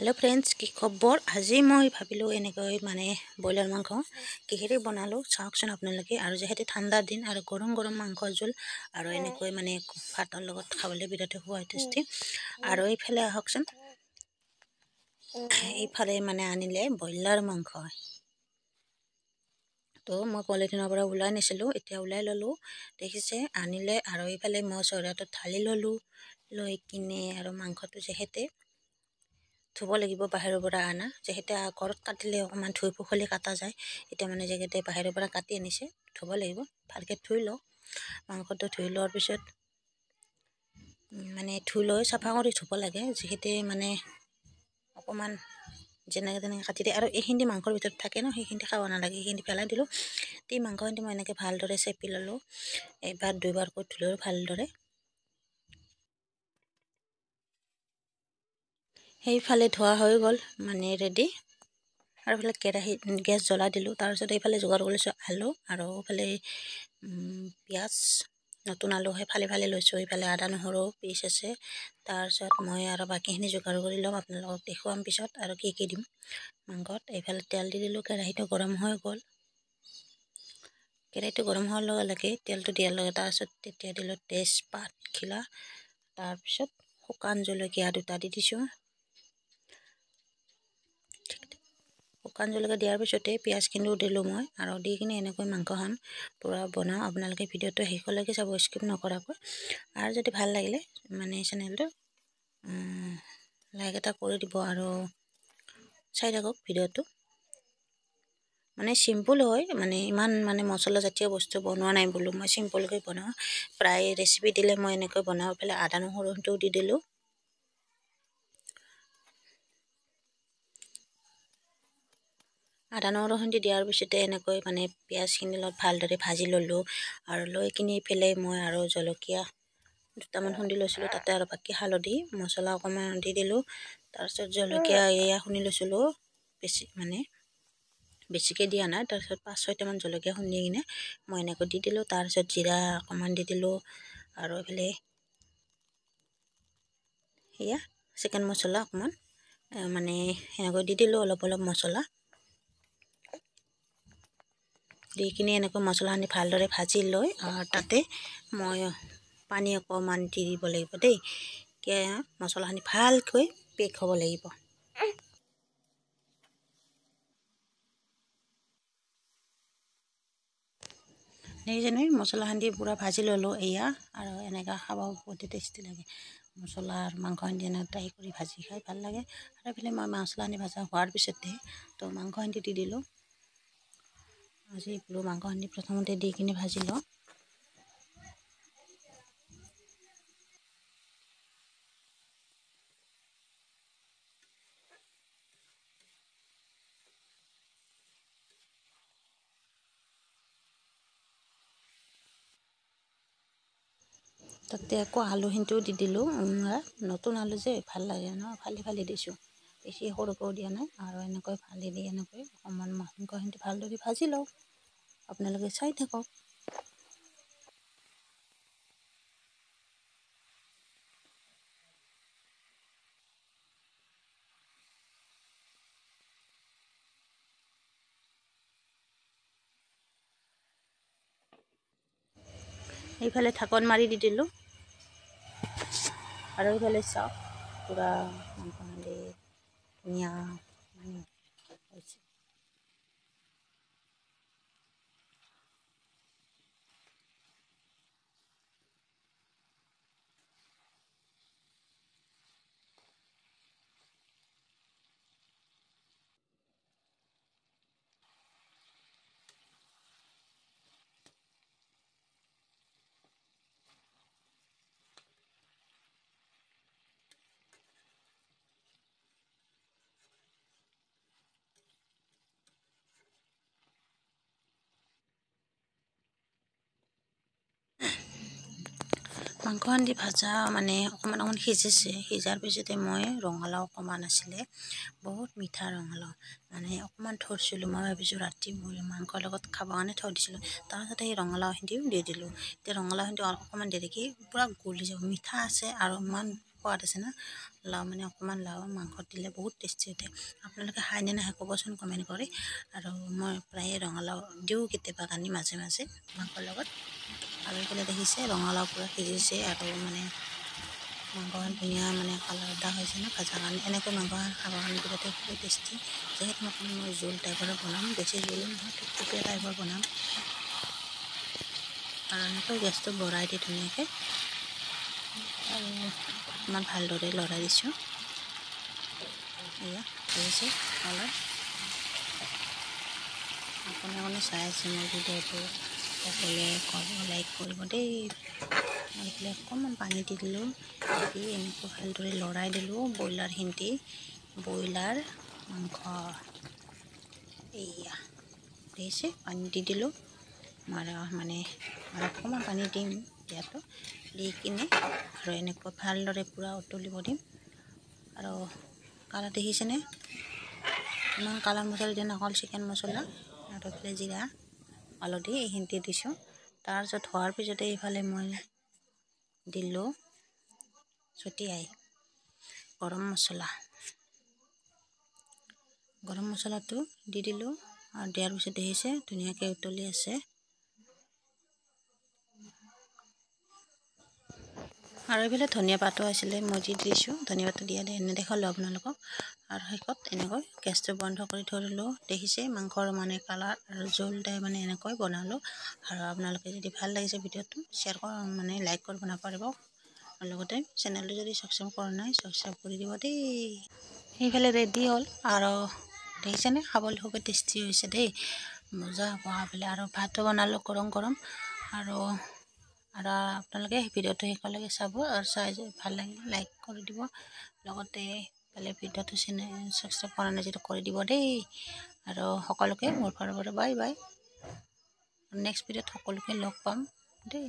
Hello friends की खबर आज मैं भाविलो एनेक माने ब्रयलार मांस किहेरे बनालो चावकचोन आपनालोके आरो जेहेतु ठंडा दिन और गरम गरम मांस जोल और एनेक माने भातर लगत खाबले बिराते हुआ टेस्टी और इफाले आहकचोन इफाले माने आनिले ब्रयलार मांस तो मैं पलिथिনৰ পৰা ওলাই নিছিলো এতিয়া ওলাই ললো দেখিছে আনিলে আৰু ইফালে মই চৰাটো ঢালি ললো লৈ কিনে আৰু মাংসটো যেহেতে ধুব লাগিব বাহিৰৰ পৰা আনা যেহেতু ঘৰত কাটিলে অকমান ধুই পখলি কাটা যায় এটা মানে যেহেতু বাহিৰৰ পৰা কাটি আনিছে ধুব লাগিব ভালকে ধুই ল মাংসটো ধুই লোৱাৰ পিছত মানে ধুই লৈ সাফা কৰি ধুব লাগে যেহেতু মানে অকমান যেনেকৈ তেনেকৈ কাটি দিয়ে আৰু এইখিনি মাংসৰ ভিতৰত থাকে ন সেইখিনি খাব নালাগে সেইখিনি পেলাই দিলোঁ তি মাংসখিনি মই এনেকৈ ভালদৰে চেপি ল'লোঁ এবাৰ দুইবাৰকৈ ধুলোঁ ভালদৰে সেইফালে ধোৱা হৈ গ'ল মানে ৰেডি আৰু এইফালে কেৰাহী গেছ জ্বলাই দিলোঁ তাৰপিছত এইফালে যোগাৰ কৰিছোঁ আলু আৰু এইফালে পিঁয়াজ নতুন আলু ফালি ফালি লৈছোঁ এইফালে আদা নহৰু পিচ আছে তাৰপিছত মই আৰু বাকীখিনি যোগাৰ কৰি ল'ম আপোনালোকক দেখুৱাম পিছত আৰু কি দিম মাংসত এইফালে তেল দি দিলোঁ কেৰাহীটো গৰম হৈ গ'ল কেৰাহীটো গৰম হোৱাৰ লগে লগে তেলটো দিয়াৰ লগে তাৰপিছত তেতিয়া দিলোঁ তেজপাত খিলা তাৰপিছত শুকান জলকীয়া দুটা দি দিছোঁ শুকান জলকীয়া দিয়াৰ পিছতে পিঁয়াজখিনিও দিলোঁ মই আৰু দি কিনে এনেকৈ মাংসখন পূৰা বনাওঁ আপোনালোকে ভিডিঅ'টো শেষলৈকে চাব স্কিপ নকৰাকৈ আৰু যদি ভাল লাগিলে মানে চেনেলটো লাইক এটা কৰি দিব আৰু চাই থাকক ভিডিঅ'টো মানে সিম্পল হয় মানে ইমান মানে মছলা জাতীয় বস্তু বনোৱা নাই বোলো মই সিম্পলকৈ বনাওঁ প্ৰায় ৰেচিপি দিলে মই এনেকৈ বনাওঁ পেলাই আদা নহৰুটো দি দিলোঁ আদা নহৰুখিনি দিয়াৰ পিছতে এনেকৈ মানে পিঁয়াজখিনি অলপ ভালদৰে ভাজি ল'লোঁ আৰু লৈ কিনি পেলাই মই আৰু জলকীয়া দুটামান খুন্দি লৈছিলোঁ তাতে আৰু বাকী হালধি মছলা অকণমান দি দিলোঁ তাৰপিছত জলকীয়া এয়া খুন্দি লৈছিলোঁ বেছিকৈ দিয়া নাই তাৰপিছত 5-6টামান জলকীয়া খুন্দি কিনে মই এনেকৈ দি দিলোঁ তাৰপিছত জিৰা অকণমান দি দিলোঁ আৰু এইফালে এয়া চিকেন মছলা অকণমান মানে এনেকৈ দি দিলোঁ অলপ মছলা দি কিনে এনেকৈ মছলাখিনি ভালদৰে ভাজি লৈ তাতে মই পানী অকণমান দি দিব লাগিব দেই মছলাখিনি ভালকৈ পেক হ'ব লাগিব সেইজনে মছলাখিনি পূৰা ভাজি ল'লোঁ এয়া আৰু এনেকৈ খাব বহুত টেষ্টি লাগে মছলা আৰু মাংসখিনি এনেকৈ ট্ৰাই কৰি ভাজি খাই ভাল লাগে আৰু এইফালে মই মছলাখিনি ভাজা হোৱাৰ পিছতে তো মাংসখিনি দি দিলোঁ আজি বোলো মাংসখিনি প্ৰথমতে দি কিনে ভাজি লওঁ তাতে আকৌ আলুখিনিও দি দিলোঁ নতুন আলু যে ভাল লাগে ন ফালি ফালি দিছোঁ বেছি সৰুকৈও দিয়া নাই আৰু এনেকৈ ফালি দি এনেকৈ অকণমান মাংসখিনি ভালদৰে ভাজি লওঁ আপোনালোকে চাই থাকক এইফালে ঢাকন মাৰি দি দিলোঁ আৰু এইফালে চাওক পূৰা মাংসখিনি ধুনীয়া হৈছে মাংসখন দি ভাজা মানে অকণমান সিজিছে সিজাৰ পিছতে মই ৰঙালাও অকণমান আছিলে বহুত মিঠা ৰঙালাও মানে অকণমান থৈছিলোঁ মই ভাবিছোঁ ৰাতি মই মাংসৰ লগত খাব কাৰণে থৈ দিছিলোঁ তাৰপিছতে সেই ৰঙালাওখিনিও দি দিলোঁ এতিয়া ৰঙালাওখিনি অকণমান দেৰিকৈ পূৰা গলি যাব মিঠা আছে আৰু ইমান সোৱাদ আছে না লাও মানে অকণমান লাও মাংসত দিলে বহুত টেষ্টি উঠে আপোনালোকে খায়নে নাখায় ক'বচোন কমেণ্ট কৰি আৰু মই প্ৰায়ে ৰঙালাও দিওঁ কেতিয়াবা কানি মাজে মাজে মাংসৰ লগত আৰু এইফালে দেখিছে ৰঙালাও পূৰা সিজিছে আৰু মানে মাংসখন ধুনীয়া মানে কালাৰ এটা হৈছে না ভাজা কাৰণে এনেকৈ মাংসখন খাবৰ কাৰণে বিৰাট খুবেই টেষ্টি যিহেতু মই জোল টাইপৰ বনাম বেছি জোল নহয় থুপথুপীয়া টাইপৰ বনাম আৰু এনেকৈ গেছটো বঢ়াই দি ধুনীয়াকৈ আৰু অকণমান ভালদৰে লৰাই দিছোঁ এয়া হৈছে কালাৰ আপুনি চাই আছে মোৰ ভিডিঅ'টো সকলোৱে লাইক কৰিব দেই এইফালে অকণমান পানী দি দিলোঁ দি এনেকৈ ভালদৰে লৰাই দিলোঁ ব্ৰইলাৰ মাংস এয়া দেখিছে পানী দি দিলোঁ মানে আৰু অকণমান পানী দিম এতিয়াতো দি কিনে আৰু এনেকৈ ভালদৰে পূৰা উতলিব দিম আৰু কালাৰ দেখিছেনে ইমান কালাৰ মছলা দিয়া অকল চিকেন মছলা আৰু এইফালে জিৰা হালধি এইখিনি দিছোঁ তাৰপিছত হোৱাৰ পিছতে এইফালে মই দিলোঁ ছটিয়াই গৰম মছলাটো দি দিলোঁ আৰু দিয়াৰ পিছত দেখিছে ধুনীয়াকৈ উতলি আছে আৰু এইফালে ধনিয়া পাতো আছিলে মই দি দিছোঁ ধনিয়া পাতো দিয়া নেদেখালোঁ আপোনালোকক আৰু শেষত এনেকৈ গেছটো বন্ধ কৰি থৈ দিলোঁ দেখিছে মাংসৰ মানে কালাৰ আৰু জোল টাই মানে এনেকৈ বনালোঁ আৰু আপোনালোকে যদি ভাল লাগিছে ভিডিঅ'টো শ্বেয়াৰ মানে লাইক কৰিব নাপাহৰিব আৰু লগতে চেনেলটো যদি ছাবস্ক্ৰাইব কৰা নাই ছাবস্ক্ৰাইব কৰি দিব দেই সেইফালে ৰেডি হ'ল আৰু দেখিছেনে খাবলৈ খুবেই টেষ্টি হৈছে দেই মজা হ'ব খাবলৈ আৰু ভাতো বনালোঁ গৰম আৰু আপোনালোকে ভিডিঅ'টো শেষলৈকে চাব আৰু চাই ভাল লাগিলে লাইক কৰি দিব লগতে এইফালে ভিডিঅ'টো ছাবস্ক্ৰাইব কৰা নাই যিটো কৰি দিব দেই আৰু সকলোকে মোৰ ফালৰ পৰা বাই বাই নেক্সট ভিডিঅ'ত সকলোকে লগ পাম দেই।